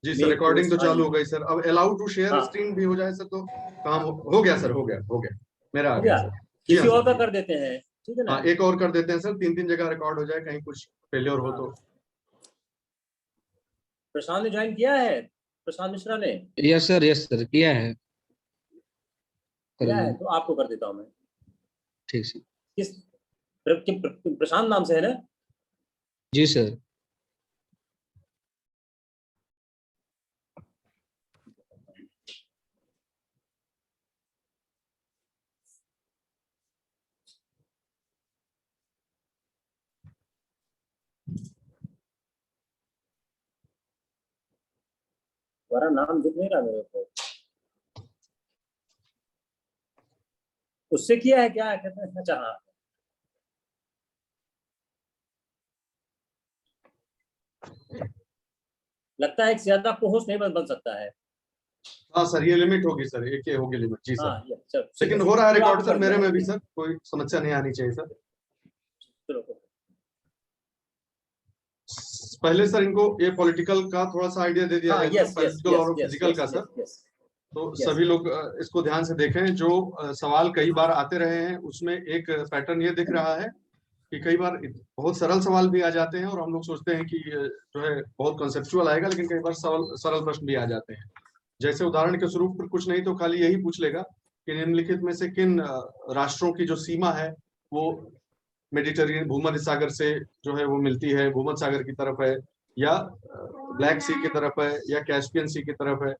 जी sir, recording तो चालू हो गई सर। अब अलाउ टू शेयर स्क्रीन भी हो जाए सर तो काम हो गया सर, हो गया मेरा आ गया सर। किसी और का कर देते हैं, ठीक है ना? हाँ, एक और कर देते हैं सर, 3 जगह रिकॉर्ड हो जाए, कहीं कुछ फेलियर हो तो। प्रशांत ने ज्वाइन किया है, प्रशांत मिश्रा ने? यस सर किया है तो आपको कर देता हूँ मैं। ठीक सर। किस प्रशांत नाम से है ना? जी सर। तुम्हारा नाम दिख नहीं रहा मेरे को। उससे किया है क्या, कहते हैं? अच्छा हाँ, लगता है एक ज्यादा को होस्ट नहीं बन सकता है। हाँ सर, ये लिमिट होगी सर, एक ही होगी लिमिट। जी सर। लेकिन हो है, रहा है रिकॉर्ड सर, मेरे में भी सर, कोई समस्या नहीं आनी चाहिए सर। पहले सर इनको ये पॉलिटिकल का थोड़ा सा आइडिया दे दिया जाए, पॉलिटिकल और फिजिकल का सर। तो सभी लोग इसको ध्यान से देखें। जो सवाल कई बार आते रहे हैं उसमें एक पैटर्न ये दिख रहा है कि कई बार बहुत सरल सवाल भी आ जाते हैं और हम लोग सोचते हैं कि जो है बहुत कॉन्सेप्चुअल आएगा, लेकिन कई बार सरल प्रश्न भी आ जाते हैं। जैसे उदाहरण के स्वरूप पर कुछ नहीं तो खाली यही पूछ लेगा कि निम्नलिखित में से किन राष्ट्रों की जो सीमा है वो मेडिटेरियन भूमध्य सागर से जो है वो मिलती है, भूमध्य सागर की तरफ है, या ब्लैक सी की तरफ है, या कैस्पियन सी की तरफ है।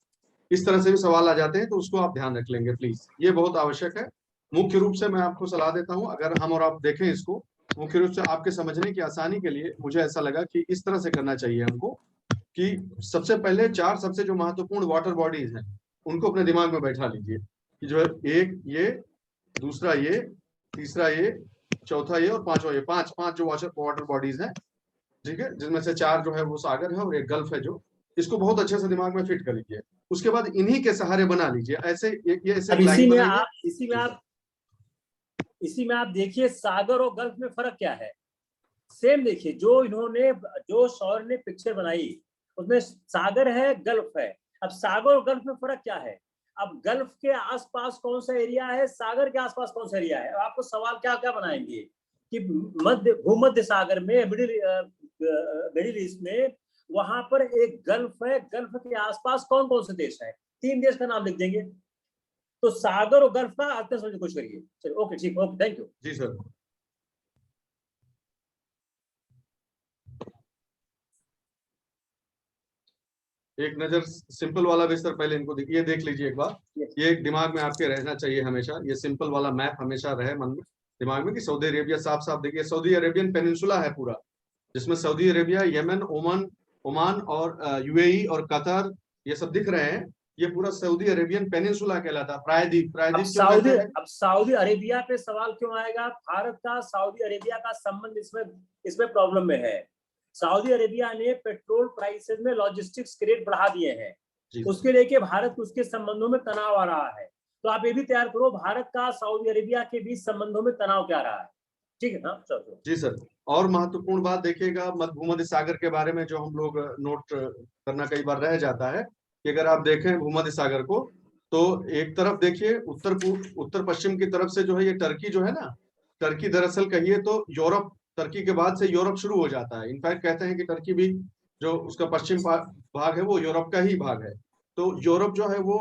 इस तरह से भी सवाल आ जाते हैं, तो उसको आप ध्यान रख लेंगे प्लीज, ये बहुत आवश्यक है। मुख्य रूप से मैं आपको सलाह देता हूं, अगर हम और आप देखें इसको, मुख्य रूप से आपके समझने की आसानी के लिए मुझे ऐसा लगा कि इस तरह से करना चाहिए हमको कि सबसे पहले 4 सबसे जो महत्वपूर्ण वाटर बॉडीज हैं उनको अपने दिमाग में बैठा लीजिए कि जो है एक ये, दूसरा ये, तीसरा ये, चौथा ये और पांचवा ये, पांच जो वाटर बॉडीज हैं, ठीक है, जिसमें से 4 जो है वो सागर है और एक गल्फ है। जो इसको बहुत अच्छे से दिमाग में फिट कर लीजिए। उसके बाद इन्हीं के सहारे बना लीजिए ऐसे ये ऐसे इसी में आप देखिए सागर और गल्फ में फर्क क्या है। सेम देखिए, जो सौर ने पिक्चर बनाई उसमें सागर है, गल्फ है। अब सागर और गल्फ में फर्क क्या है? अब गल्फ के आसपास कौन सा एरिया है, सागर के आसपास कौन सा एरिया है। आपको सवाल क्या क्या बनाएंगे कि भूमध्य सागर में, मिडिल ईस्ट में, वहां पर एक गल्फ है, गल्फ के आसपास कौन कौन से देश है, 3 देश का नाम लिख देंगे। तो सागर और गल्फ का अर्थ समझने की कोशिश करिए। चलिए, ओके, ठीक, ओके, थैंक यू। जी सर। एक नजर सिंपल वाला भी सर पहले इनको ये देख लीजिए एक बार। ये एक दिमाग में आपके रहना चाहिए हमेशा, ये सिंपल वाला मैप हमेशा रहे मन में, दिमाग में, कि सऊदी अरेबिया साफ साफ देखिए, सऊदी अरेबियन पेनिनसुला है पूरा, जिसमें सऊदी अरेबिया, यमन, ओमान और यूएई और कतर ये सब दिख रहे हैं। ये पूरा सऊदी अरेबियन पेनिनसुला कहलाता है, प्रायद्वीप। अब सऊदी अरेबिया पे सवाल क्यों आएगा? भारत का सऊदी अरेबिया का संबंध इसमें प्रॉब्लम में है। सऊदी अरेबिया ने पेट्रोल प्राइसेस में लॉजिस्टिक्स रेट बढ़ा दिए हैं, उसके लेके भारत उसके संबंधों में तनाव आ रहा है। तो आप ये भी तैयार करो, भारत का सऊदी अरेबिया के बीच संबंधों में तनाव क्या रहा है, ठीक है ना? चलो जी सर। और महत्वपूर्ण बात देखिएगा, भूमध्य सागर के बारे में जो हम लोग नोट करना कई बार रह जाता है कि अगर आप देखें भूमध्य सागर को, तो एक तरफ देखिए उत्तर पश्चिम की तरफ से जो है ये टर्की जो है ना, टर्की दरअसल कहिए तो यूरोप, टर्की के बाद से यूरोप शुरू हो जाता है। इनफैक्ट कहते हैं कि टर्की भी जो उसका पश्चिम भाग है वो यूरोप का ही भाग है। तो यूरोप जो है वो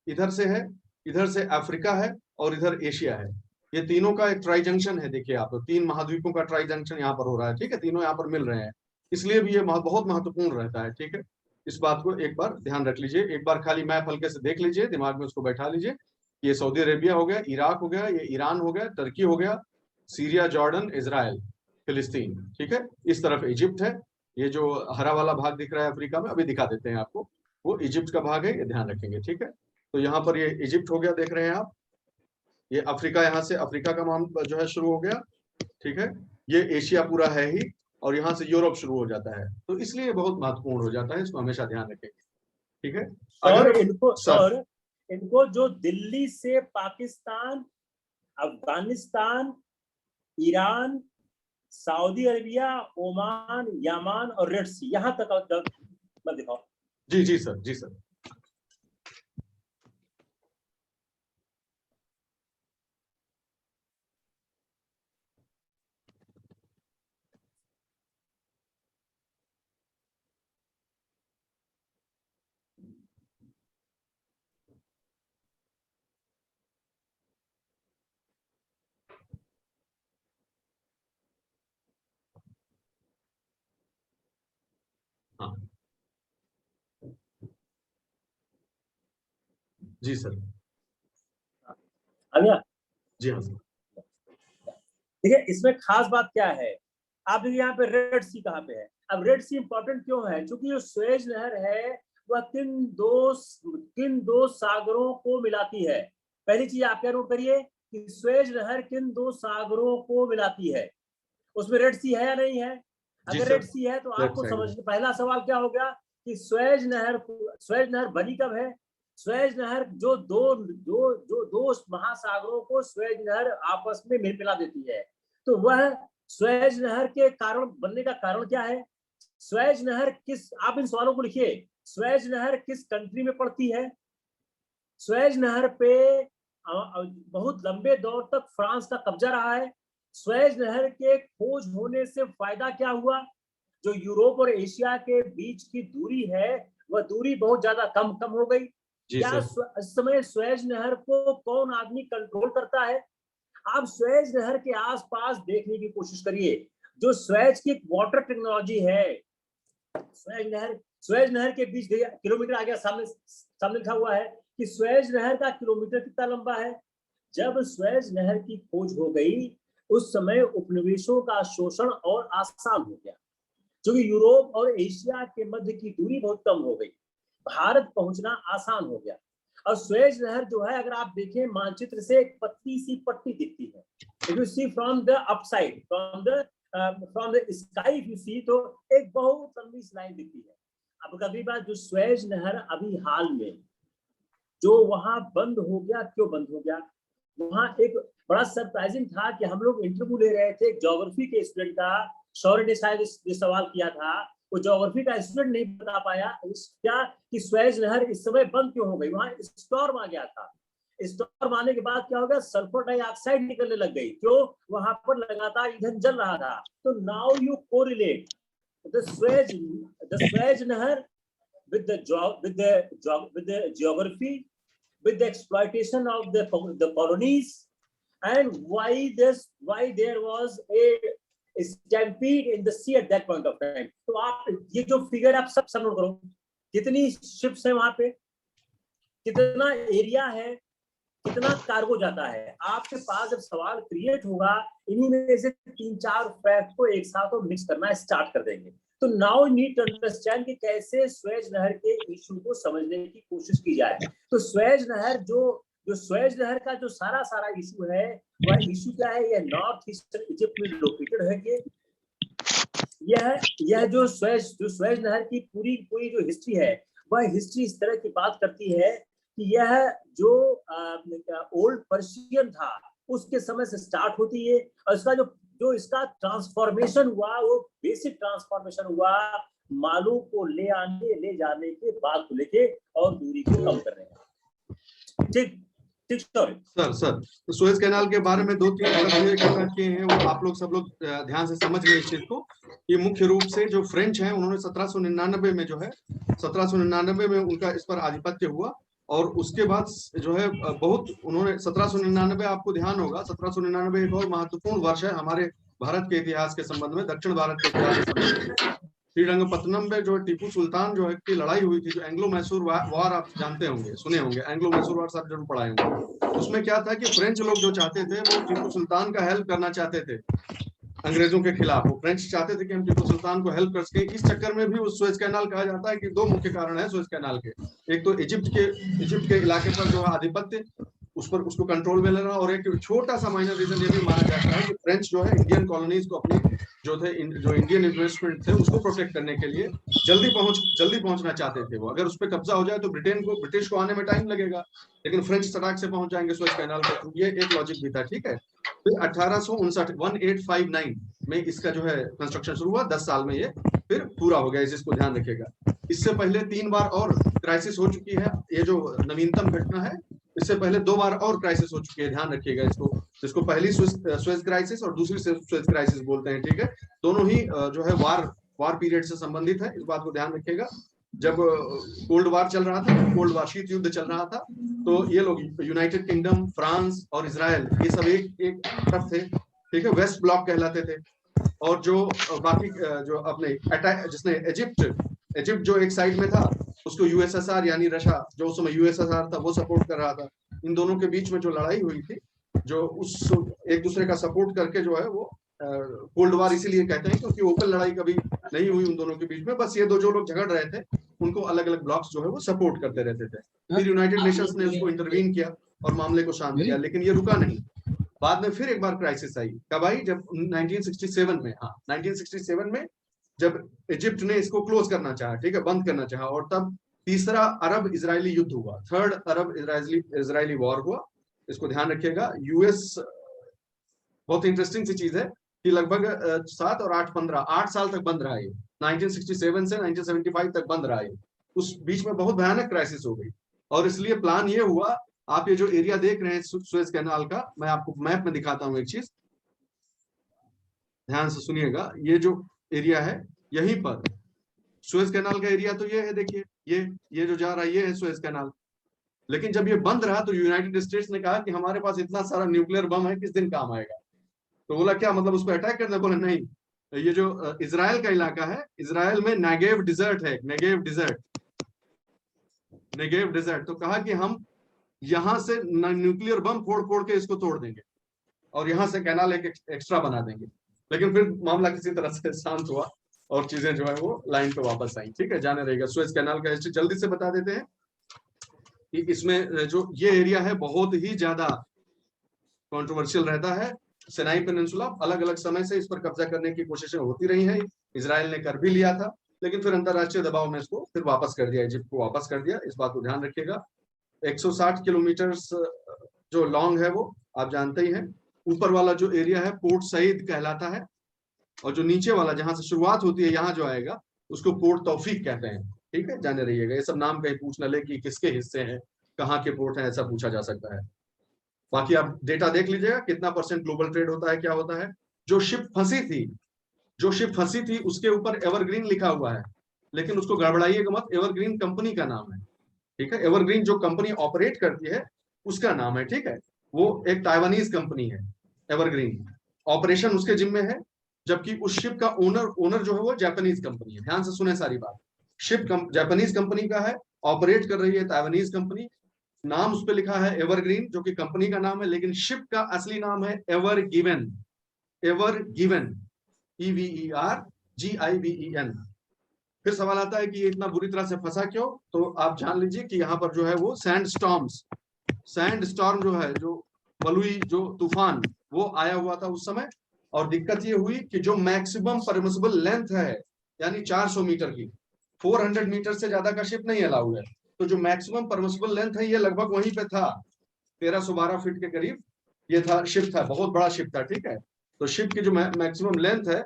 इधर से है, इधर से अफ्रीका है और इधर एशिया है। ये तीनों का एक ट्राई जंक्शन है। देखिए आप, 3 महाद्वीपों का ट्राई जंक्शन यहाँ पर हो रहा है, ठीक है, तीनों यहाँ पर मिल रहे हैं, इसलिए भी ये बहुत महत्वपूर्ण रहता है, ठीक है। इस बात को एक बार ध्यान रख लीजिए, एक बार खाली मैप हल्के से देख लीजिए, दिमाग में उसको बैठा लीजिए। ये सऊदी अरेबिया हो गया, इराक हो गया, ये ईरान हो गया, टर्की हो गया, सीरिया, जॉर्डन, इजराइल, फिलिस्तीन, ठीक है। इस तरफ इजिप्ट है, ये जो हरा वाला भाग दिख रहा है अफ्रीका में, अभी दिखा देते हैं आपको, वो इजिप्ट का भाग है, ये ध्यान रखेंगे, ठीक है। तो यहाँ पर ये इजिप्ट हो गया, देख रहे हैं आप, ये अफ्रीका, यहाँ से अफ्रीका का नाम जो है शुरू हो गया, ठीक है। ये एशिया पूरा है ही, और यहाँ से यूरोप शुरू हो जाता है, तो इसलिए बहुत महत्वपूर्ण हो जाता है, इसको हमेशा ध्यान रखेंगे, ठीक है। और इनको जो दिल्ली से Pakistan, Afghanistan, Iran, Saudi Arabia, Oman, Yemen और रेड सी, यहाँ तक मत दिखाओ। जी जी सर, जी सर। हाँ जी सर। आ गया? जी हाँ सर। देखिए इसमें खास बात क्या है, आप देखिए यहाँ पे रेड सी कहाँ पे है। अब रेड सी इंपॉर्टेंट क्यों है? क्योंकि जो स्वेज नहर है वह किन दो सागरों को मिलाती है। पहली चीज आप क्या नोट करिए कि स्वेज नहर किन दो सागरों को मिलाती है। उसमें रेड सी है या नहीं है? जी अगर सर, रेड सी है तो लेफ्ट आपको साइड में। समझ, पहला सवाल क्या हो गया कि स्वेज नहर बनी कब है? स्वेज नहर जो दो महासागरों को स्वेज नहर आपस में मिला देती है, तो वह स्वेज नहर के कारण बनने का कारण क्या है? स्वेज नहर किस, आप इन सवालों को लिखिए, स्वेज नहर किस कंट्री में पड़ती है? स्वेज नहर पे बहुत लंबे दौर तक फ्रांस का कब्जा रहा है। स्वेज नहर के खोज होने से फायदा क्या हुआ? जो यूरोप और एशिया के बीच की दूरी है वह दूरी बहुत ज्यादा कम हो गई। जी क्या सर। इस समय स्वेज नहर को कौन आदमी कंट्रोल करता है? आप स्वेज नहर के आसपास देखने की कोशिश करिए। जो स्वेज की वाटर टेक्नोलॉजी है, स्वेज नहर के बीच किलोमीटर आ गया, सामने लिखा हुआ है कि स्वेज नहर का किलोमीटर कितना लंबा है। जब स्वेज नहर की खोज हो गई उस समय उपनिवेशों का शोषण और आसान हो गया, क्योंकि यूरोप और एशिया के मध्य की दूरी बहुत कम हो गई, भारत पहुंचना आसान हो गया। और स्वेज नहर जो है, अगर आप देखें मानचित्र से, एक पतली सी पट्टी दिखती है। If you see from the upside, from the sky if you see, तो एक बहुत लंबी लाइन दिखती है। अब कभी बात, जो स्वेज नहर अभी हाल में जो वहां बंद हो गया, क्यों बंद हो गया? वहां एक बड़ा सरप्राइजिंग था कि हम लोग इंटरव्यू ले रहे थे ज्योग्राफी के स्टूडेंट का, शौर्य ने शायद ये सवाल किया था, वो ज्योग्राफी का स्टूडेंट नहीं बता पाया क्या कि स्वेज नहर इस समय बंद क्यों हो गई। वहां स्टॉर्म आ गया था। स्टॉर्म आने के बाद क्या हो गया, सल्फर डाइऑक्साइड निकलने लग गई, क्यों? वहां पर लगातार ईंधन जल रहा था। तो now you correlate the Suez नहर with the geography, with the exploitation of the colonies, and why there was a stampede in the sea at that point of time. तो आप ये जो फिगर आप सब नोट करो, कितनी शिप्स है वहां पे, कितना एरिया है, कितना कार्गो जाता है। आपके पास जब सवाल क्रिएट होगा, इन्हीं में से 3-4 फैक्ट को एक साथ और मिक्स करना स्टार्ट कर देंगे। तो नाउ नीड टू अंडरस्टैंड कि कैसे स्वेज नहर के इशू को समझने की कोशिश की जाए। तो स्वेज नहर जो स्वेज नहर का जो सारा इशू है, वह इशू क्या है? यह नॉर्थ ईस्टर्न इजिप्ट में लोकेटेड है। यह जो स्वेज नहर की पूरी जो हिस्ट्री है, वह हिस्ट्री इस तरह की बात करती है कि यह जो ओल्ड पर्शियन था उसके समय से स्टार्ट होती है, और इसका जो इसका ट्रांसफॉर्मेशन हुआ, वो बेसिक ट्रांसफॉर्मेशन हुआ मालू को ले जाने के बाद को लेके और दूरी को कम करने का। ठीक सर तो सुएज कैनाल के बारे में 2-3 तथ्य इकट्ठा किए हैं, वो आप लोग सब लोग ध्यान से समझ गए इस चीज को। ये मुख्य रूप से जो फ्रेंच हैं, उन्होंने 1799 में 1799 में उनका इस पर आधिपत्य हुआ, और उसके बाद जो है बहुत उन्होंने 1799, आपको ध्यान होगा 1799 एक और महत्वपूर्ण वर्ष है हमारे भारत के इतिहास के संबंध में, दक्षिण भारत के इतिहास के संबंध में। श्रीरंगपत्तनम में जो टीपू सुल्तान जो है की लड़ाई हुई थी, जो एंग्लो मैसूर वार, आप जानते होंगे, सुने होंगे, एंग्लो मैसूर वार सब जरूर पढ़ाए होंगे। उसमें क्या था कि फ्रेंच लोग जो चाहते थे, वो टीपू सुल्तान का हेल्प करना चाहते थे अंग्रेजों के खिलाफ। वो फ्रेंच चाहते थे कि हम टीपू सुल्तान को हेल्प कर सके। इस चक्कर में भी उस सुएज कैनाल कहा जाता है कि 2 मुख्य कारण है सुएज कैनाल के। एक तो इजिप्ट के इलाके पर जो आधिपत्य, उस पर उसको कंट्रोल में लेना, और एक छोटा सा माइनर रीजन ये भी माना जाता है कि फ्रेंच जो है इंडियन कॉलोनीज को अपनी जो इंडियन इन्वेस्टमेंट थे उसको प्रोटेक्ट करने के लिए जल्दी पहुंचना चाहते थे वो। अगर उस पर कब्जा हो जाए तो ब्रिटिश को आने में टाइम लगेगा, लेकिन फ्रेंच सड़क से पहुंच जाएंगे सुएज कैनाल के थ्रू। ये एक लॉजिक भी था, ठीक है। फिर 1859 में इसका जो है कंस्ट्रक्शन शुरू हुआ, 10 साल में ये फिर पूरा हो गया, इसको ध्यान रखिएगा। इससे पहले 3 बार और क्राइसिस हो चुकी है, ये जो नवीनतम घटना है। इससे पहले 2 बार और क्राइसिस हो चुकी है, ध्यान रखिएगा इसको पहली सुएज क्राइसिस और दूसरी सुएज क्राइसिस बोलते हैं, ठीक है। दोनों ही जो है वार पीरियड से संबंधित है, इस बात को ध्यान रखिएगा। जब कोल्ड वार चल रहा था, कोल्ड वार शीत युद्ध चल रहा था, तो ये लोग यूनाइटेड किंगडम, फ्रांस और इजराइल, ये सब एक तरफ थे, ठीक है, वेस्ट ब्लॉक कहलाते थे। और जो बाकी जो अपने जिसने इजिप्ट जो एक साइड में था, उसको यूएसएसआर यानी रशिया, जो उस समय यूएसएसआर था, वो सपोर्ट कर रहा था। इन दोनों के बीच में जो लड़ाई हुई थी, जो उस एक दूसरे का सपोर्ट करके जो है वो कोल्ड वार इसीलिए कहते हैं, क्योंकि ओपन लड़ाई कभी नहीं हुई उन दोनों के बीच में। बस ये दो जो लोग झगड़ रहे थे, उनको अलग अलग ब्लॉक्स जो है वो सपोर्ट करते रहते थे। फिर यूनाइटेड नेशंस ने उसको इंटरवीन किया और मामले को शांत किया, लेकिन ये रुका नहीं। बाद में फिर एक बार क्राइसिस आई, कब आई? जब 1967 में, हाँ 1967 में, जब इजिप्ट ने इसको क्लोज करना चाहा, ठीक है, बंद करना चाहा, और तब तीसरा अरब इजरायली युद्ध हुआ, थर्ड अरब इजरायली वॉर हुआ। इसको ध्यान रखिएगा। यूएस, बहुत इंटरेस्टिंग सी चीज है कि लगभग 7 और 8 साल तक बंद रहा ये, 1967 से 1975 तक बंद रहा ये। उस बीच में बहुत भयानक क्राइसिस हो गई, और इसलिए प्लान ये हुआ, आप ये जो एरिया देख रहे हैं सुएज कैनाल का, मैं आपको मैप में दिखाता हूं एक चीज, ध्यान से सुनिएगा। ये जो एरिया है, यहीं पर सुएज कैनाल का एरिया तो ये है, देखिए ये जो जा रहा है, ये है सुएज कैनाल। लेकिन जब ये बंद रहा तो यूनाइटेड स्टेट्स ने कहा कि हमारे पास इतना सारा न्यूक्लियर बम है, किस दिन काम आएगा। तो बोला क्या मतलब, उस पर अटैक करना? बोला नहीं, ये जो इजराइल का इलाका है, इजराइल में नेगेव डिजर्ट है, नेगेव डिजर्ट। तो कहा कि हम यहां से न्यूक्लियर बम फोड़ के इसको तोड़ देंगे, और यहां से कैनाल एक एक्स्ट्रा बना देंगे। लेकिन फिर मामला किसी तरह से शांत हुआ, और चीजें जो है वो लाइन पे वापस आई, ठीक है, जाने रहेगा। सुएज कैनाल का हिस्ट्री जल्दी से बता देते हैं कि इसमें जो ये एरिया है बहुत ही ज्यादा कंट्रोवर्शियल रहता है। सिनाई पेनिनसुला अलग अलग समय से इस पर कब्जा करने की कोशिशें होती रही हैं, इजराइल ने कर भी लिया था, लेकिन फिर अंतरराष्ट्रीय दबाव में इसको फिर वापस कर दिया, इजिप्ट को वापस कर दिया। इस बात को ध्यान रखिएगा। 160 किलोमीटर जो लॉन्ग है वो आप जानते ही हैं। ऊपर वाला जो एरिया है पोर्ट सईद कहलाता है, और जो नीचे वाला जहां से शुरुआत होती है यहाँ जो आएगा, उसको पोर्ट तौफीक कहते हैं, ठीक है, जाने रहिएगा। ये सब नाम कहीं पूछ न ले कि किसके हिस्से हैं, कहाँ के पोर्ट हैं, ऐसा पूछा जा सकता है। बाकी आप डेटा देख लीजिएगा, कितना % ग्लोबल ट्रेड होता है, क्या होता है। जो शिप फंसी थी उसके ऊपर एवरग्रीन लिखा हुआ है, लेकिन उसको गड़बड़ाइएगा मत, एवरग्रीन कंपनी का नाम है, ठीक है। एवरग्रीन जो कंपनी ऑपरेट करती है उसका नाम है, ठीक है। वो एक ताइवानीज कंपनी है एवरग्रीन, ऑपरेशन उसके जिम्मे है, जबकि उस शिप का ओनर जो है वो जापानीज कंपनी है। ध्यान से सुने सारी बात, शिप जापानीज कंपनी का है, ऑपरेट कर रही है ताइवानीज कंपनी, नाम उस पर लिखा है एवरग्रीन जो कि कंपनी का नाम है, लेकिन शिप का असली नाम है एवर गिवन, EVERGIVEN। फिर सवाल आता है कि ये इतना बुरी तरह से फंसा क्यों? तो आप जान लीजिए कि यहाँ पर जो है वो सैंड स्टॉर्म जो है, जो बलुई जो तूफान, वो आया हुआ था उस समय। और दिक्कत ये हुई कि जो मैक्सिमम परमिसिबल लेंथ है, यानी 400 मीटर की, 400 मीटर से ज्यादा का शिप नहीं अलाउड है। तो जो मैक्सिमम परमिसिबल लेंथ है, ये लगभग वहीं पे था, 1312 फीट के करीब ये था, शिप था, बहुत बड़ा शिप था, ठीक है। तो शिप की जो मैक्सिमम लेंथ है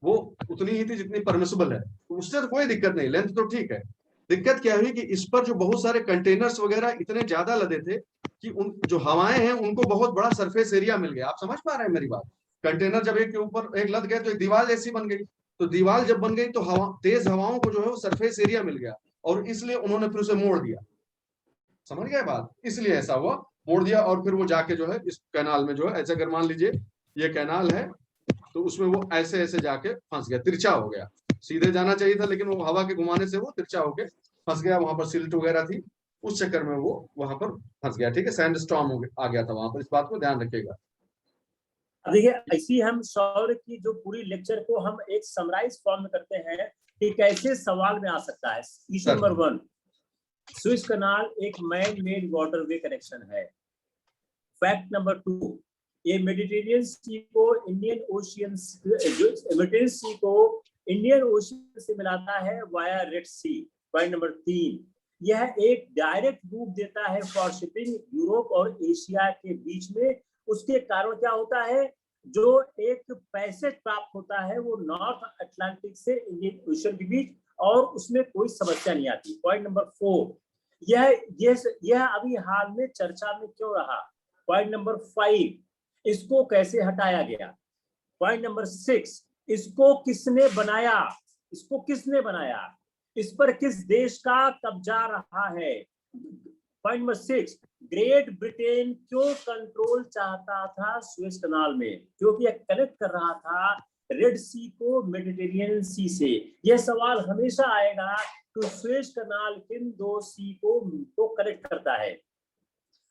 वो उतनी ही थी जितनी परमिसिबल है, तो उससे तो कोई दिक्कत नहीं, लेंथ तो ठीक है। दिक्कत क्या हुई कि इस पर जो बहुत सारे कंटेनर्स वगैरह इतने ज्यादा लदे थे कि उन जो हवाएं हैं उनको बहुत बड़ा सरफेस एरिया मिल गया। आप समझ पा रहे हैं मेरी बात? कंटेनर जब एक के ऊपर एक लद गए तो एक दीवार जैसी बन गई, तो दीवार जब बन गई तो तेज हवाओं को जो है वो सरफेस एरिया मिल गया, और इसलिए उन्होंने फिर उसे मोड़ दिया। समझ गए बात? इसलिए ऐसा हुआ, मोड़ दिया, और फिर वो जाके जो है इस कैनाल में जो है, ऐसे अगर मान लीजिए ये कैनाल है, तो उसमें वो ऐसे ऐसे जाके फंस गया, तिरछा हो गया। सीधे जाना चाहिए था, लेकिन वो हवा के घुमाने से वो तिरछा होके फंस गया। वहां पर सिल्ट वगैरह थी, उस चक्कर में वो वहां पर फंस गया, ठीक है। सैंड स्टॉर्म आ गया था वहां पर, इस बात को ध्यान रखिएगा। देखिए, ऐसी हम सौर की जो पूरी लेक्चर को हम एक समराइज फॉर्म में करते हैं कि कैसे सवाल में आ सकता है। इशू नंबर 1, सुएज कैनाल एक मैन मेड वाटरवे कनेक्शन है। फैक्ट नंबर 2, ये मेडिटेरियन सी को इंडियन ओशियन, मेडिटेरियन सी को इंडियन ओशन से मिलाता है वाया रेड सी। पॉइंट नंबर 3, यह एक डायरेक्ट रूट देता है फॉर शिपिंग यूरोप और एशिया के बीच में। उसके कारण क्या होता है, जो एक पैसेज प्राप्त होता है वो नॉर्थ अटलांटिक से इंडियन ओशन के बीच, और उसमें कोई समस्या नहीं आती। पॉइंट नंबर 4, यह अभी हाल में चर्चा में क्यों रहा। पॉइंट नंबर 5, इसको कैसे हटाया गया। पॉइंट नंबर 6, इसको किसने बनाया, इसको किसने बनाया, इस पर किस देश का कब्जा रहा है। पॉइंट नंबर 6, ग्रेट ब्रिटेन क्यों कंट्रोल चाहता था सुएज कनाल में, क्योंकि यह कनेक्ट कर रहा था रेड सी को मेडिटेरियन सी से। यह सवाल हमेशा आएगा कि सुएज कनाल किन दो सी को कनेक्ट करता है।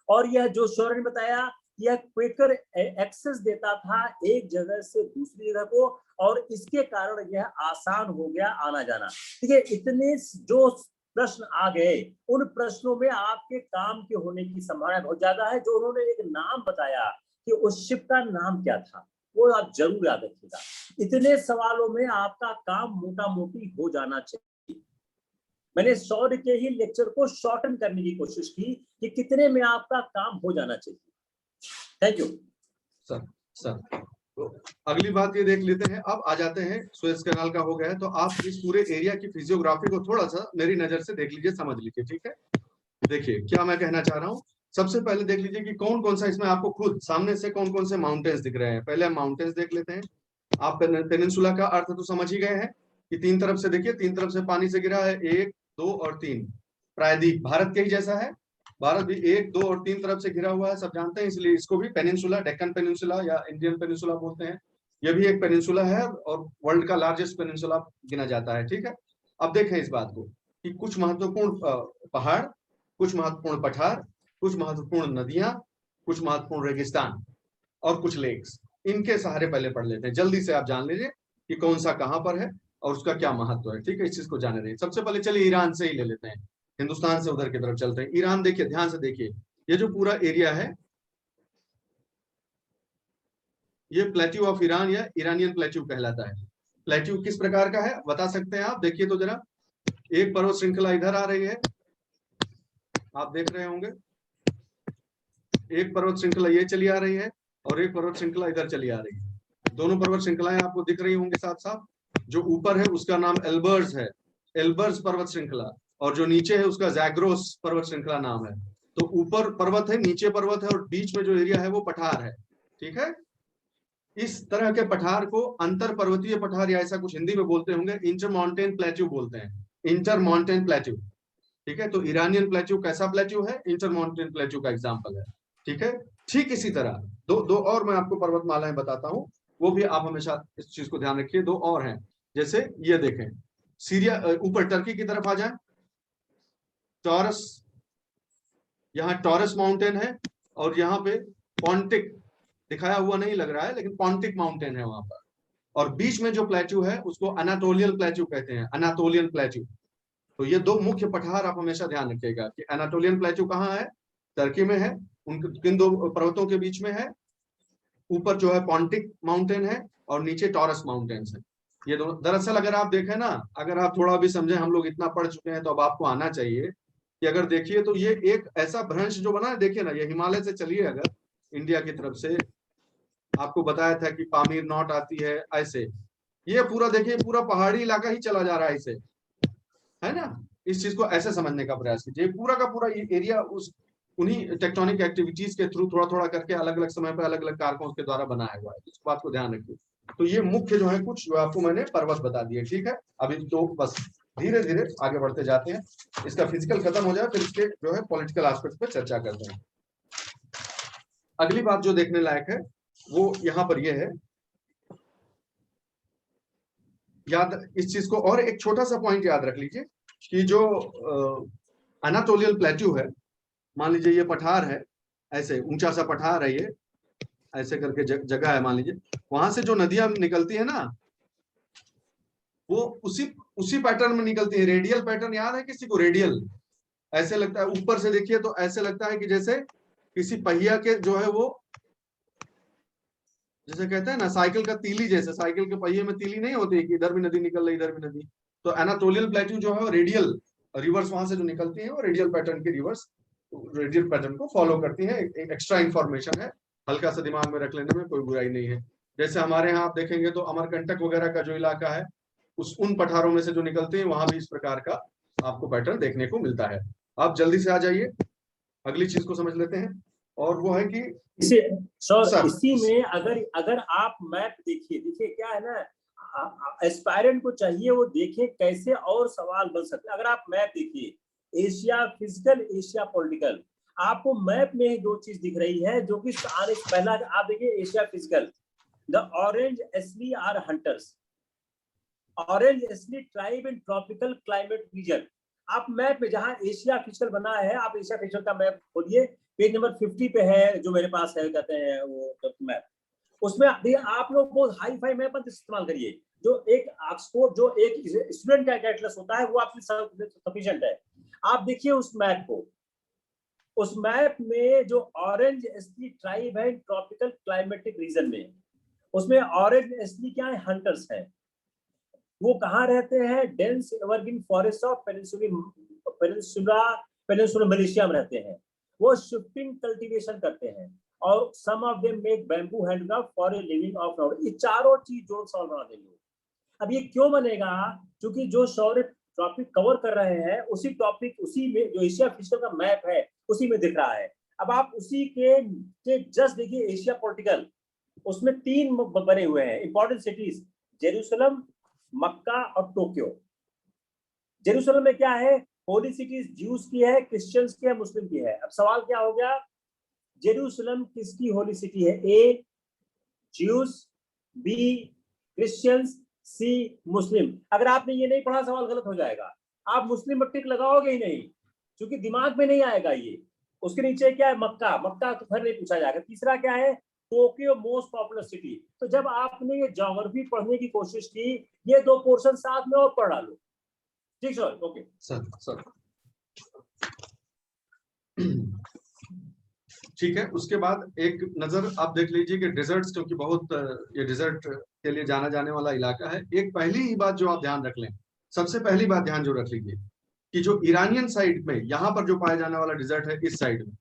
और यह जो शौर्य ने बताया, यह क्वेकर एक्सेस देता था एक जगह से दूसरी जगह को, और इसके कारण यह आसान हो गया आना जाना। ठीक है, इतने जो प्रश्न आ गए, उन प्रश्नों में आपके काम के होने की संभावना बहुत ज्यादा है। जो उन्होंने एक नाम बताया कि उस शिप का नाम क्या था, वो आप जरूर याद रखिएगा। इतने सवालों में आपका काम मोटा मोटी हो जाना चाहिए। मैंने शौर्य के ही लेक्चर को शॉर्टन करने की कोशिश की कि कितने में आपका काम हो जाना चाहिए। Thank you sir. तो अगली बात ये देख लेते हैं। अब आ जाते हैं, सुएज कैनाल का हो गया है, तो आप इस पूरे एरिया की फिजियोग्राफी को थोड़ा सा मेरी नजर से देख लीजिए, समझ लीजिए। ठीक है, देखिए क्या मैं कहना चाह रहा हूँ। सबसे पहले देख लीजिए कि कौन कौन सा इसमें आपको खुद सामने से कौन कौन से माउंटेन्स दिख रहे हैं। पहले हम माउंटेन्स देख लेते हैं। आप पेनिनसुला का अर्थ तो समझ ही गए हैं कि 3 तरफ से देखिए, 3 तरफ से पानी से गिरा है, 1, 2 और 3 प्रायद्वीप भारत के ही जैसा है। भारत भी 1, 2 और 3 तरफ से घिरा हुआ है, सब जानते हैं, इसलिए इसको भी पेनिनसुला, डेक्कन पेनिनसुला या इंडियन पेनिनसुला बोलते हैं। यह भी एक पेनिनसुला है और वर्ल्ड का लार्जेस्ट पेनिनसुला गिना जाता है। ठीक है, अब देखें इस बात को कि कुछ महत्वपूर्ण पहाड़, कुछ महत्वपूर्ण पठार, कुछ महत्वपूर्ण नदियां, कुछ महत्वपूर्ण रेगिस्तान और कुछ लेक्स, इनके सहारे पहले पढ़ लेते हैं। जल्दी से आप जान लीजिए कि कौन सा कहां पर है और उसका क्या महत्व है। ठीक है, इस चीज को जाने रहिए। सबसे पहले चलिए ईरान से ही ले लेते हैं, हिंदुस्तान से उधर की तरफ चलते हैं। ईरान देखिए, ध्यान से देखिए, ये जो पूरा एरिया है, ये प्लेट्यू ऑफ ईरान या ईरानियन प्लेट्यू कहलाता है। प्लेट्यू किस प्रकार का है बता सकते हैं आप, देखिए तो जरा। एक पर्वत श्रृंखला इधर आ रही है, आप देख रहे होंगे, एक पर्वत श्रृंखला ये चली आ रही है और एक पर्वत श्रृंखला इधर चली आ रही है। दोनों पर्वत श्रृंखलाएं आपको दिख रही होंगी साथ साथ। जो ऊपर है उसका नाम एल्बर्स है, एल्बर्स पर्वत श्रृंखला, और जो नीचे है उसका जैग्रोस पर्वत श्रृंखला नाम है। तो ऊपर पर्वत है, नीचे पर्वत है, और बीच में जो एरिया है वो पठार है। ठीक है, इस तरह के पठार को अंतर पर्वतीय पठार या ऐसा कुछ हिंदी में बोलते होंगे, इंटर माउंटेन प्लेट्यू बोलते हैं, इंटर माउंटेन प्लेट्यू। ठीक है, तो ईरानियन प्लेट्यू कैसा प्लेट्यू है, इंटर माउंटेन प्लेट्यू का एग्जांपल है। ठीक है, ठीक इसी तरह दो और मैं आपको पर्वतमालाएं बताता हूं, वो भी आप हमेशा इस चीज को ध्यान रखिए। 2 और हैं, जैसे ये देखें, सीरिया, ऊपर टर्की की तरफ आ जाए, टॉरस, यहाँ टॉरस माउंटेन है, और यहाँ पे पॉन्टिक, दिखाया हुआ नहीं लग रहा है लेकिन पॉन्टिक माउंटेन है वहां पर। और बीच में जो प्लेट्यू है उसको अनाटोलियन प्लेट्यू कहते हैं, अनाटोलियन प्लेट्यू। तो ये 2 मुख्य पठार आप हमेशा ध्यान रखिएगा कि अनाटोलियन प्लेट्यू कहाँ है, टर्की में है, उन किन 2 पर्वतों के बीच में है। ऊपर जो है पॉन्टिक माउंटेन है और नीचे टॉरस माउंटेन्स है। ये दोनों, दरअसल अगर आप देखें ना, अगर आप थोड़ा भी समझे, हम लोग इतना पढ़ चुके हैं तो अब आपको आना चाहिए कि अगर देखिए तो ये एक ऐसा भ्रंश जो बना है, देखिए ना, ये हिमालय से चलिए अगर इंडिया की तरफ से, आपको बताया था कि पामीर नॉट आती है ऐसे, ये पूरा देखिए, पूरा पहाड़ी इलाका ही चला जा रहा है इसे, है ना। इस चीज को ऐसे समझने का प्रयास कीजिए, पूरा का पूरा एरिया उस उन्हीं टेक्टोनिक एक्टिविटीज के थ्रू थोड़ा थोड़ा करके अलग अलग समय पर अलग अलग कारकों के द्वारा बनाया हुआ है। इस बात को ध्यान रखिए। तो ये मुख्य जो है कुछ जो आपको मैंने पर्वत बता दिए। ठीक है, अभी तो बस धीरे धीरे आगे बढ़ते जाते हैं, इसका फिजिकल खत्म हो जाए फिर इसके जो है पॉलिटिकल एस्पेक्ट पे चर्चा करते हैं। अगली बात जो देखने लायक है वो यहाँ पर ये है, याद इस चीज को, और एक छोटा सा पॉइंट याद रख लीजिए कि जो अनाटोलियन प्लेट्यू है, मान लीजिए ये पठार है, ऐसे ऊंचा सा पठार है, ये ऐसे करके जगह है मान लीजिए, वहां से जो नदियां निकलती है ना, वो उसी पैटर्न में निकलती है। रेडियल पैटर्न याद है किसी को, रेडियल, ऐसे लगता है, ऊपर से देखिए तो ऐसे लगता है कि जैसे किसी पहिया के जो है वो जैसे कहते हैं ना साइकिल का तीली, जैसे साइकिल के पहिए में तीली नहीं होती कि इधर भी नदी निकल रही इधर भी नदी, तो एनाटोलियन प्लेट्यू जो है वो रेडियल रिवर्स वहां से जो निकलती है वो रेडियल पैटर्न की रिवर्स रेडियल पैटर्न को फॉलो करती है। एक एक्स्ट्रा इन्फॉर्मेशन है, हल्का सा दिमाग में रख लेने में कोई बुराई नहीं है। जैसे हमारे यहाँ आप देखेंगे तो अमरकंटक वगैरह का जो इलाका है उस उन पठारों में से जो निकलते हैं वहां भी इस प्रकार का आपको पैटर्न देखने को मिलता है। आप जल्दी से आ जाइए, अगली चीज को समझ लेते हैं, और वो है कि इसी में अगर आप मैप देखिए क्या है ना, एस्पायरेंट को चाहिए वो देखे कैसे और सवाल बन सकते हैं। अगर आप मैप देखिए एशिया फिजिकल, एशिया पॉलिटिकल, आपको मैप में ही दो चीज दिख रही है जो कि आने से पहला आप देखिए एशिया फिजिकल, द ऑरेंज एस्ली आर हंटर्स, ऑरेंज एस्ली tribe in tropical climate reason. आप मैप में जहां एशिया फिजिकल बना है, आप एशिया फिजिकल का मैप खोलिए, पेज नंबर 50 पे है जो मेरे पास है, कहते हैं वो मैप। उसमें आप लोग बहुत हाई फाई मैप इस्तेमाल करिए, जो एक ऑक्सफोर्ड जो एक स्टूडेंट का एटलस होता है वो आपके सफिशिएंट है। आप देखिए उस मैप को, उस मैप में जो ऑरेंज एस्ली ट्राइब है ट्रॉपिकल क्लाइमेटिक रीजन में, उसमें ऑरेंज एस्ली क्या है, हंटर्स है। वो कहाँ रहते हैं, dense evergreen forest of peninsula Malaysia में रहते हैं। वो शिफ्टिंग कल्टीवेशन करते हैं और some of them make bamboo handcraft for a living of now. ये चारों चीज जोड़ सॉल्व बना देंगे। अब ये क्यों बनेगा, क्योंकि जो सौर टॉपिक कवर कर रहे हैं उसी टॉपिक, उसी में जो एशिया फिजिकल का मैप है उसी में दिख रहा है। अब आप उसी के जस्ट देखिए एशिया पॉलिटिकल, उसमें 3 बने हुए हैं इंपॉर्टेंट सिटीज, जेरूसलम, मक्का और टोक्यो। जेरूसलम में क्या है, होली सिटीज ज्यूज की है, क्रिश्चियंस की है, मुस्लिम की है। अब सवाल क्या हो गया, जेरूसलम किसकी होली सिटी है, ए ज्यूज, बी क्रिश्चियंस, सी मुस्लिम। अगर आपने ये नहीं पढ़ा सवाल गलत हो जाएगा, आप मुस्लिम पर टिक लगाओगे ही नहीं क्योंकि दिमाग में नहीं आएगा ये। उसके नीचे क्या है, मक्का, मक्का तो फिर नहीं पूछा जाएगा। तीसरा क्या है, टोक्यो मोस्ट पॉपुलर सिटी। तो जब आपने ये ज्योग्राफी पढ़ने की कोशिश की, ये 2 पोर्शन साथ में और पढ़ डालो। ठीक सर, ओके सर ठीक है। उसके बाद एक नजर आप देख लीजिए कि डेजर्ट्स, क्योंकि बहुत ये डेजर्ट के लिए जाना जाने वाला इलाका है। एक पहली ही बात जो आप ध्यान रख लें, सबसे पहली बात ध्यान जो रख लीजिए कि जो ईरानियन साइड में यहाँ पर जो पाया जाने वाला डेजर्ट है इस साइड में,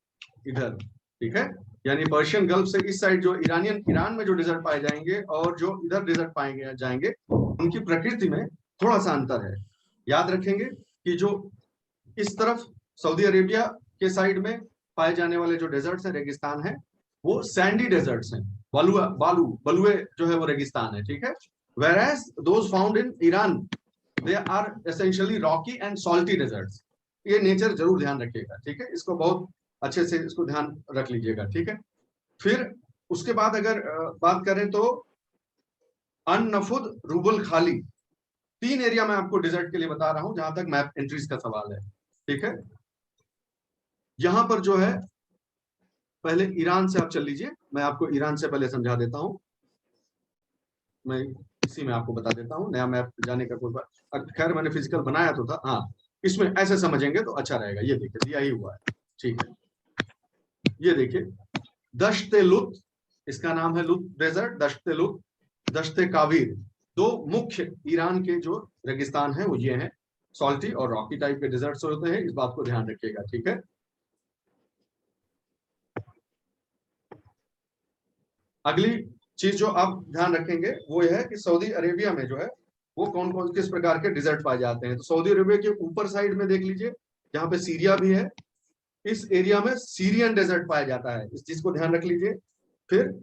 इधर, ठीक है, यानी पर्शियन गल्फ से इस साइड जो ईरान में जो डेजर्ट पाए जाएंगे और जो इधर डेजर्ट पाए जाएंगे, उनकी प्रकृति में थोड़ा सा अंतर है। याद रखेंगे कि जो इस तरफ सऊदी अरेबिया के साइड में पाए जाने वाले जो डेजर्ट्स है, रेगिस्तान है, वो सैंडी डेजर्ट्स हैं, बलुए जो है वो रेगिस्तान है, ठीक है। whereas those found in Iran they are essentially rocky and salty deserts। ये नेचर जरूर ध्यान रखिएगा, ठीक है, इसको बहुत अच्छे से इसको ध्यान रख लीजिएगा, ठीक है। फिर उसके बाद अगर बात करें तो अन-नफुद, रूबुल खाली, 3 एरिया में आपको डेजर्ट के लिए बता रहा हूं जहां तक मैप एंट्रीज का सवाल है, ठीक है। यहां पर जो है, पहले ईरान से आप चल लीजिए, मैं आपको ईरान से पहले समझा देता हूं। मैं इसी में आपको बता देता हूं, नया मैप जाने का कोई बात, खैर मैंने फिजिकल बनाया तो था, हाँ इसमें ऐसे समझेंगे तो अच्छा रहेगा। ये देखिए दिया ही हुआ है, ठीक है। ये देखिए दश्ते लुत, इसका नाम है लुत डेजर्ट, दश्ते लुत, दश्ते कावीर, 2 मुख्य ईरान के जो रेगिस्तान है वो ये हैं। सॉल्टी और रॉकी टाइप के डेजर्ट्स होते हैं, इस बात को ध्यान रखिएगा, ठीक है। अगली चीज जो आप ध्यान रखेंगे वो यह है कि सऊदी अरेबिया में जो है वो कौन कौन किस प्रकार के डिजर्ट पाए जाते हैं। तो सऊदी अरेबिया के ऊपर साइड में देख लीजिए, जहां पे सीरिया भी है, इस एरिया में सीरियन डेजर्ट पाया जाता है, इस चीज को ध्यान रख लीजिए। फिर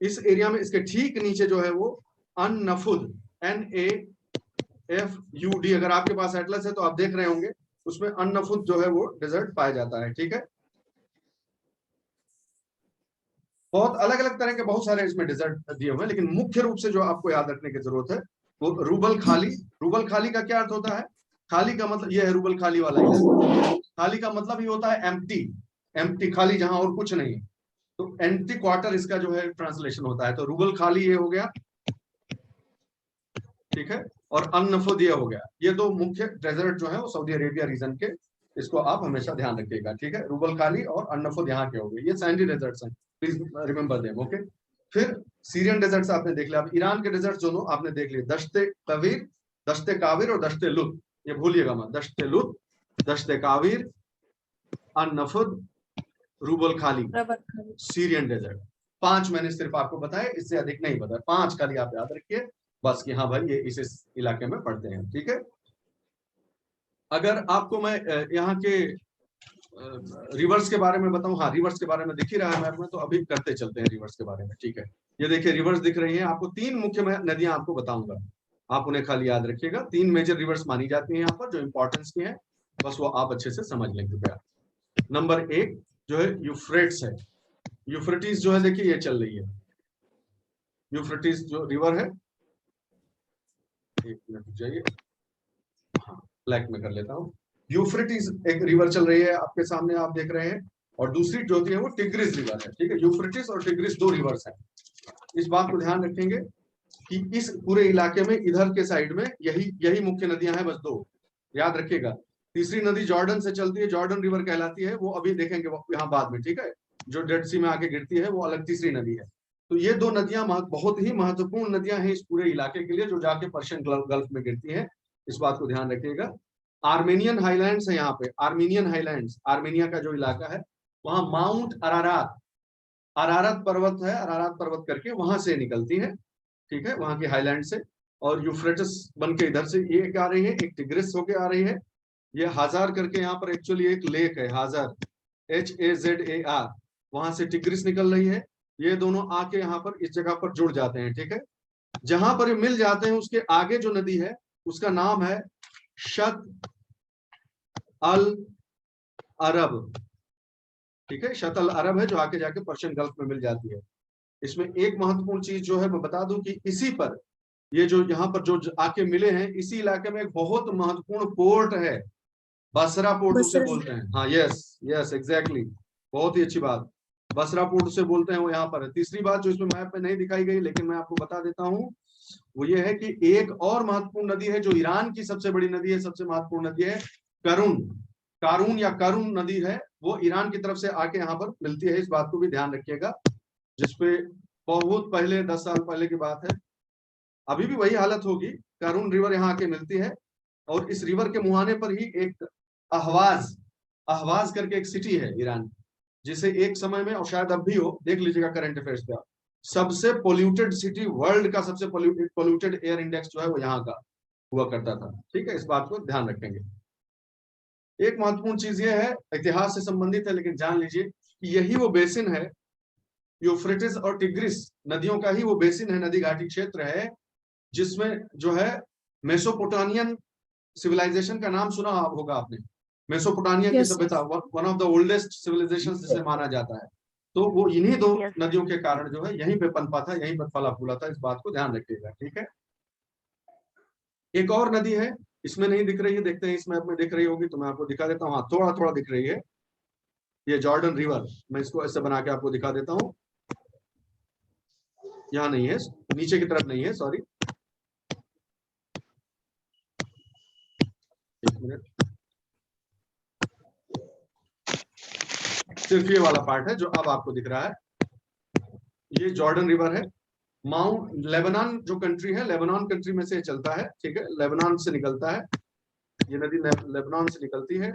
इस एरिया में इसके ठीक नीचे जो है वो अन-नफुद, NAFUD, अगर आपके पास एटलस है तो आप देख रहे होंगे, उसमें अन-नफुद जो है वो डेजर्ट पाया जाता है, ठीक है। बहुत अलग अलग तरह के बहुत सारे इसमें डेजर्ट दिए हुए हैं, लेकिन मुख्य रूप से जो आपको याद रखने की जरूरत है वो रूबल खाली। रूबल खाली का क्या अर्थ होता है, खाली का मतलब ये है रूबल खाली वाला इधर, खाली का मतलब ये होता है एम्प्टी, एम्प्टी खाली जहां और कुछ नहीं, तो एम्प्टी क्वार्टर इसका जो है ट्रांसलेशन होता है। तो रूबल खाली ये हो गया, ठीक है, और अन-नफुद ये हो गया। ये 2 मुख्य डेजर्ट जो है वो सऊदी अरेबिया रीजन के, इसको आप हमेशा ध्यान रखिएगा, ठीक है। रूबल खाली और अन-नफुद यहाँ के हो गए, ये सैंडी डेजर्ट्स हैं, प्लीज रिमेंबर देम, ओके। फिर सीरियन डेजर्ट्स आपने देख लिया। अब ईरान के डेजर्ट दोनों आपने देख लिए, दश्ते कबीर, दश्ते काबिर और दश्ते लुत, ये भूलिएगा मत, दश्ते लुत, दश्ते काबिर, अन-नफद, रूबल खाली, सीरियन डेजर्ट। 5 मैंने सिर्फ आपको बताया, इससे अधिक नहीं बताया, 5 खाली आप याद रखिए बस कि हाँ भाई ये इस इलाके में पड़ते हैं। ठीक है, अगर आपको मैं यहाँ के रिवर्स के बारे में बताऊं, हाँ रिवर्स के बारे में दिख ही रहा है मैप में, तो अभी करते चलते हैं रिवर्स के बारे में। ठीक है, ये देखिए रिवर्स दिख रही हैं आपको, 3 मुख्य नदियां आपको बताऊंगा, आप उन्हें खाली याद रखिएगा। 3 मेजर रिवर्स मानी जाती हैं यहाँ पर जो इंपॉर्टेंस की है, बस वो आप अच्छे से समझ लें कृपया। नंबर 1 जो है यूफ्रेट्स है। यूफ्रेटिस जो है देखिए ये चल रही है, यूफ्रेटिस जो रिवर है, एक मिनट जाइए, हाँ ब्लैक में कर लेता हूँ। यूफ्रेटिस एक रिवर चल रही है आपके सामने, आप देख रहे हैं, और दूसरी जो है वो टिग्रिस रिवर है। ठीक है, यूफ्रेटिस और टिग्रिस 2 रिवर्स हैं। इस बात को ध्यान रखेंगे कि इस पूरे इलाके में इधर के साइड में यही मुख्य नदियां हैं, बस 2 याद रखिएगा। तीसरी नदी जॉर्डन से चलती है, जॉर्डन रिवर कहलाती है, वो अभी देखेंगे यहाँ बाद में। ठीक है, जो डेड सी में आके गिरती है वो अलग तीसरी नदी है। तो ये 2 नदियां बहुत ही महत्वपूर्ण नदियां हैं इस पूरे इलाके के लिए, जो जाके पर्शियन गल्फ में गिरती है, इस बात को ध्यान रखिएगा। आर्मेनियन हाईलैंड्स है यहाँ पे, आर्मेनियन हाईलैंड्स, आर्मेनिया का जो इलाका है, वहां माउंट अरारात, अरारत पर्वत है, अरारत पर्वत करके वहां से निकलती है। ठीक है, वहां की हाईलैंड से, और यूफ्रेटिस बन के इधर से ये आ रही है, एक टिग्रिस होके आ रही है। ये हाजार करके यहाँ पर एक्चुअली एक लेक है, हाजार, HAZAR, वहां से टिग्रिस निकल रही है। ये दोनों आके यहाँ पर इस जगह पर जुड़ जाते हैं। ठीक है, जहां पर ये मिल जाते हैं उसके आगे जो नदी है उसका नाम है शत अल अरब। ठीक है, शत अल अरब है, जो आके जाके पर्शियन गल्फ में मिल जाती है। इसमें एक महत्वपूर्ण चीज जो है मैं बता दूं कि इसी पर ये जो यहाँ पर जो आके मिले हैं, इसी इलाके में एक बहुत महत्वपूर्ण पोर्ट है, बसरा पोर्ट उसे बोलते हैं। हाँ यस यस एग्जैक्टली, बहुत ही अच्छी बात, बसरा पोर्ट उसे बोलते हैं, वो यहाँ पर है। तीसरी बात जो इसमें मैप में नहीं दिखाई गई लेकिन मैं आपको बता देता हूँ, वो ये है कि एक और महत्वपूर्ण नदी है जो ईरान की सबसे बड़ी नदी है, सबसे महत्वपूर्ण नदी है करून, कारून या करून नदी है, वो ईरान की तरफ से आके यहाँ पर मिलती है। इस बात को भी ध्यान रखिएगा, जिसपे बहुत पहले 10 साल पहले की बात है, अभी भी वही हालत होगी, कारून रिवर यहाँ आके मिलती है। और इस रिवर के मुहाने पर ही एक अहवाज, अहवाज करके एक सिटी है ईरान, जिसे एक समय में, और शायद अब भी हो, देख लीजिएगा करंट अफेयर्स पे, सबसे पोल्यूटेड सिटी, वर्ल्ड का सबसे पोल्यूटेड एयर इंडेक्स जो है वो यहाँ का हुआ करता था। ठीक है, इस बात को ध्यान रखेंगे। एक महत्वपूर्ण चीज ये है, इतिहास से संबंधित है लेकिन जान लीजिए कि यही वो बेसिन है, यूफ्रेटिस और टिग्रिस नदियों का ही वो बेसिन है, नदी घाटी क्षेत्र है, जिसमें जो है मेसोपोटामियन सिविलाइजेशन का नाम सुना होगा आपने, मेसोपोटामिया की सभ्यता, one of the oldest civilization जिसे माना जाता है। तो वो इन्हीं 2 नदियों के कारण जो है यहीं पे पनपा था, यहीं पर फला फूला था, इस बात को ध्यान रखिएगा। ठीक है, एक और नदी है, इसमें नहीं दिख रही है, देखते हैं इस मैप में दिख रही होगी तो मैं आपको दिखा देता हूँ। हाँ थोड़ा थोड़ा दिख रही है, ये जॉर्डन रिवर, मैं इसको ऐसे बना के आपको दिखा देता हूँ। यहाँ नहीं है, नीचे की तरफ नहीं है, सॉरी, एक मिनट, सिर्फ ये वाला पार्ट है जो अब आपको दिख रहा है, ये जॉर्डन रिवर है। माउंट लेबनान जो कंट्री है, लेबनान कंट्री में से चलता है। ठीक है, लेबनान से निकलता है ये नदी, लेबनान से निकलती है,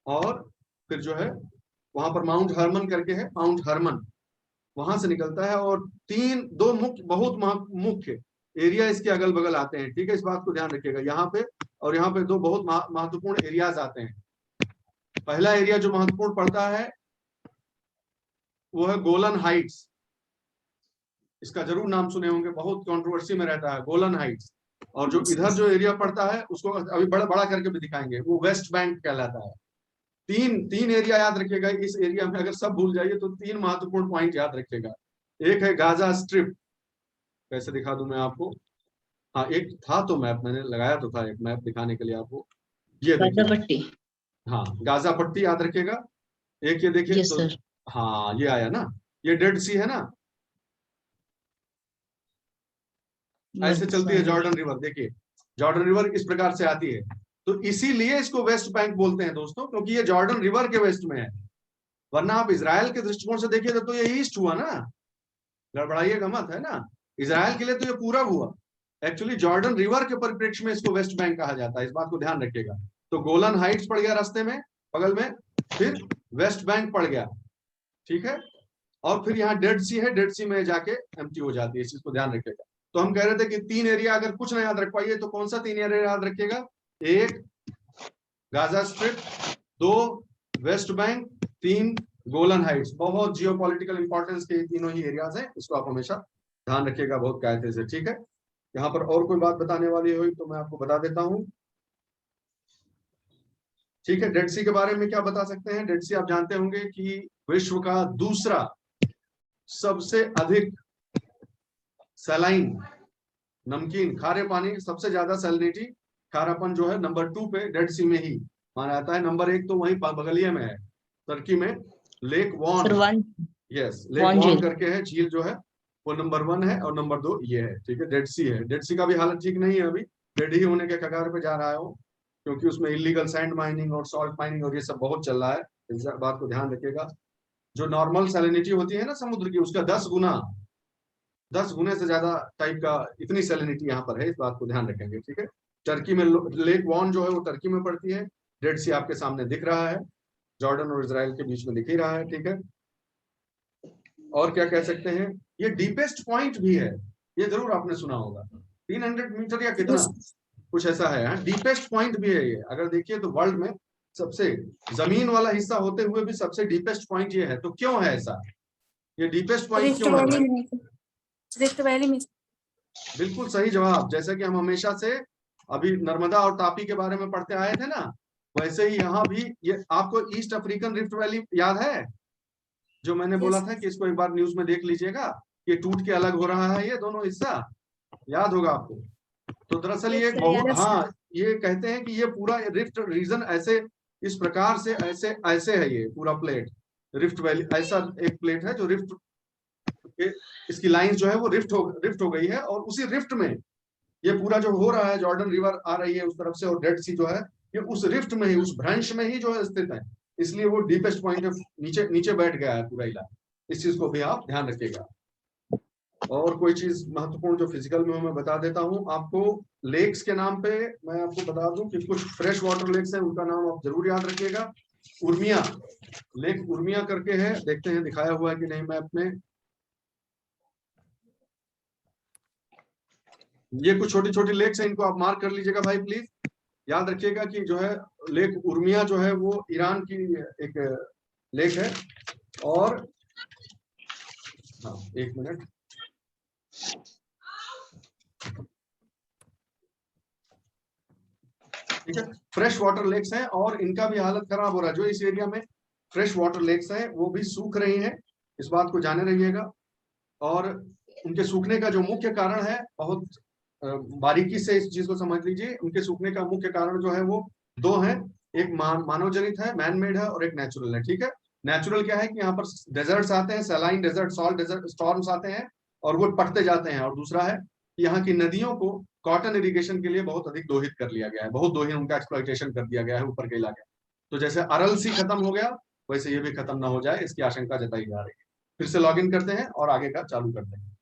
और फिर जो है वहां पर माउंट हरमन करके है, माउंट हरमन, वहां से निकलता है, और 2 मुख्य, बहुत मुख्य एरिया इसके अगल बगल आते हैं। ठीक है, इस बात को ध्यान रखिएगा, यहाँ पे और यहाँ पे 2 बहुत महत्वपूर्ण एरियाज आते हैं। पहला एरिया जो महत्वपूर्ण पड़ता है वो है गोलन हाइट्स, इसका जरूर नाम सुने होंगे, बहुत कंट्रोवर्सी में रहता है गोलन हाइट्स। और जो इधर जो एरिया पड़ता है उसको अभी बड़ा बड़ा करके भी दिखाएंगे, वो वेस्ट बैंक कहलाता है। तीन एरिया याद रखिएगा, इस एरिया में अगर सब भूल जाइए तो 3 महत्वपूर्ण पॉइंट याद रखिएगा। एक है गाजा स्ट्रिप, कैसे दिखा दूं मैं आपको, हाँ एक था तो मैप मैंने लगाया तो था, एक मैप दिखाने के लिए आपको, ये देखिए, हाँ गाजा पट्टी याद रखिएगा। एक ये देखिए तो, हाँ ये आया ना, ये डेड सी है ना, ऐसे चलती है जॉर्डन रिवर। देखिए जॉर्डन रिवर इस प्रकार से आती है, तो इसीलिए इसको वेस्ट बैंक बोलते हैं दोस्तों, क्योंकि ये जॉर्डन रिवर के वेस्ट में है। वरना आप इजराइल के दृष्टिकोण से देखिए तो ये ईस्ट हुआ ना, गड़बड़ाइएगा मत, है ना। इजराइल के लिए तो ये पूरा हुआ। एक्चुअली जॉर्डन रिवर के परिप्रेक्ष्य में इसको वेस्ट बैंक कहा जाता है, इस बात को ध्यान रखिएगा। तो गोलन हाइट्स पड़ गया रास्ते में बगल में, फिर वेस्ट बैंक पड़ गया, ठीक है। और फिर यहाँ डेड सी है, डेड सी में जाके एम्प्टी हो जाती है, इस चीज को ध्यान रखिएगा। तो हम कह रहे थे कि 3 एरिया अगर कुछ ना याद रख पाइए तो कौन सा 3 एरिया याद रखिएगा? 1 Gaza strip, 2 West Bank, 3 Golan Heights. बहुत जियोपॉलिटिकल इंपॉर्टेंस के तीनों ही एरियाज हैं, इसको आप हमेशा ध्यान रखिएगा बहुत कायदे से, ठीक है। यहाँ पर और कोई बात बताने वाली हुई तो मैं आपको बता देता हूँ, ठीक है। डेड सी के बारे में क्या बता सकते हैं? डेड सी आप जानते होंगे कि विश्व का दूसरा सबसे अधिक सैलाइन, नमकीन खारे पानी, सबसे ज्यादा सैलिनिटी, खारापन जो है नंबर 2 पे डेड सी में ही माना जाता है। नंबर 1 तो वहीं बगलिया में है, तुर्की में, lake Van, yes lake Van करके है झील जो है, वो नंबर 1 है, और नंबर 2 ये है, ठीक है। डेड सी है, डेड सी का भी हालत ठीक नहीं है, अभी डेड ही होने के कगार पे जा रहा है वो, क्योंकि उसमें इलीगल सैंड माइनिंग और सॉल्ट माइनिंग और ये सब बहुत चल रहा है। इस बात को ध्यान रखिएगा। जो नॉर्मल सैलिनिटी होती है ना समुद्र की, उसका 10 गुने से ज्यादा टाइप का इतनी सैलिनिटी यहाँ पर है, इस बात को ध्यान रखेंगे, ठीक है। टर्की में लेक वॉन जो है वो टर्की में पड़ती है। डेड सी आपके सामने दिख रहा है, जॉर्डन और इजराइल के बीच में दिख ही रहा है, ठीक है। और क्या कह सकते हैं, ये डीपेस्ट पॉइंट भी है, ये जरूर आपने सुना होगा, 300 मीटर या कितना कुछ ऐसा है, डीपेस्ट पॉइंट भी है ये। अगर देखिए तो वर्ल्ड में सबसे जमीन वाला हिस्सा होते हुए भी सबसे डीपेस्ट पॉइंट ये है। तो क्यों है ऐसा, ये डीपेस्ट पॉइंट क्यों है? रिफ्ट वैली में। बिल्कुल सही जवाब। जैसे कि हम हमेशा से अभी नर्मदा और तापी के बारे में पढ़ते आए थे ना, वैसे ही यहाँ भी ये आपको ईस्ट अफ्रीकन रिफ्ट वैली याद है, जो मैंने बोला था कि इसको एक बार न्यूज में देख लीजिएगा, ये टूट के अलग हो रहा है, ये दोनों हिस्सा याद होगा आपको। तो दरअसल ये बहुत, हाँ ये कहते हैं कि ये पूरा रिफ्ट रीजन ऐसे इस प्रकार से ऐसे ऐसे है, ये पूरा प्लेट रिफ्ट वैली ऐसा एक प्लेट है जो रिफ्ट, इसकी लाइन जो है वो रिफ्ट हो गई है, और उसी रिफ्ट में ये पूरा जो हो रहा है, जॉर्डन रिवर आ रही है उस तरफ से, और डेड सी जो है ये उस रिफ्ट में ही, उस भ्रंश में ही जो है स्थित है, इसलिए वो डीपेस्ट पॉइंट नीचे नीचे बैठ गया है पूरा इलाका। इस चीज को भी आप ध्यान रखिएगा। और कोई चीज महत्वपूर्ण जो फिजिकल में मैं बता देता हूँ आपको, लेक्स के नाम पे मैं आपको बता दूं कि कुछ फ्रेश वाटर लेक्स हैं, उनका नाम आप जरूर याद रखिएगा। उर्मिया लेक, उर्मिया करके है, देखते हैं दिखाया हुआ है कि नहीं मैप में। ये कुछ छोटी छोटी लेक्स हैं, इनको आप मार्क कर लीजिएगा भाई प्लीज। याद रखिएगा कि जो है लेक उर्मिया जो है वो ईरान की एक लेक है। और हाँ एक मिनट, ठीक है, फ्रेश वाटर लेक्स हैं और इनका भी हालत खराब हो रहा है। जो इस एरिया में फ्रेश वाटर लेक्स हैं वो भी सूख रही हैं, इस बात को जाने रहिएगा। और उनके सूखने का जो मुख्य कारण है, बहुत बारीकी से इस चीज को समझ लीजिए, उनके सूखने का मुख्य कारण जो है वो 2 हैं, एक मानव जनित है, मैन मेड है, और एक नेचुरल है, ठीक है। नेचुरल क्या है कि यहाँ पर डेजर्ट्स आते हैं, saline desert, salt desert, storms आते हैं और वो पड़ते जाते हैं। और दूसरा है कि यहाँ की नदियों को कॉटन इरिगेशन के लिए बहुत अधिक दोहित कर लिया गया है, बहुत दोहित उनका एक्सप्लॉइटेशन कर दिया गया है ऊपर के इलाके। तो जैसे अरल सी खत्म हो गया, वैसे ये भी खत्म ना हो जाए, इसकी आशंका जताई जा रही है। फिर से लॉग इन करते हैं और आगे का चालू करते हैं।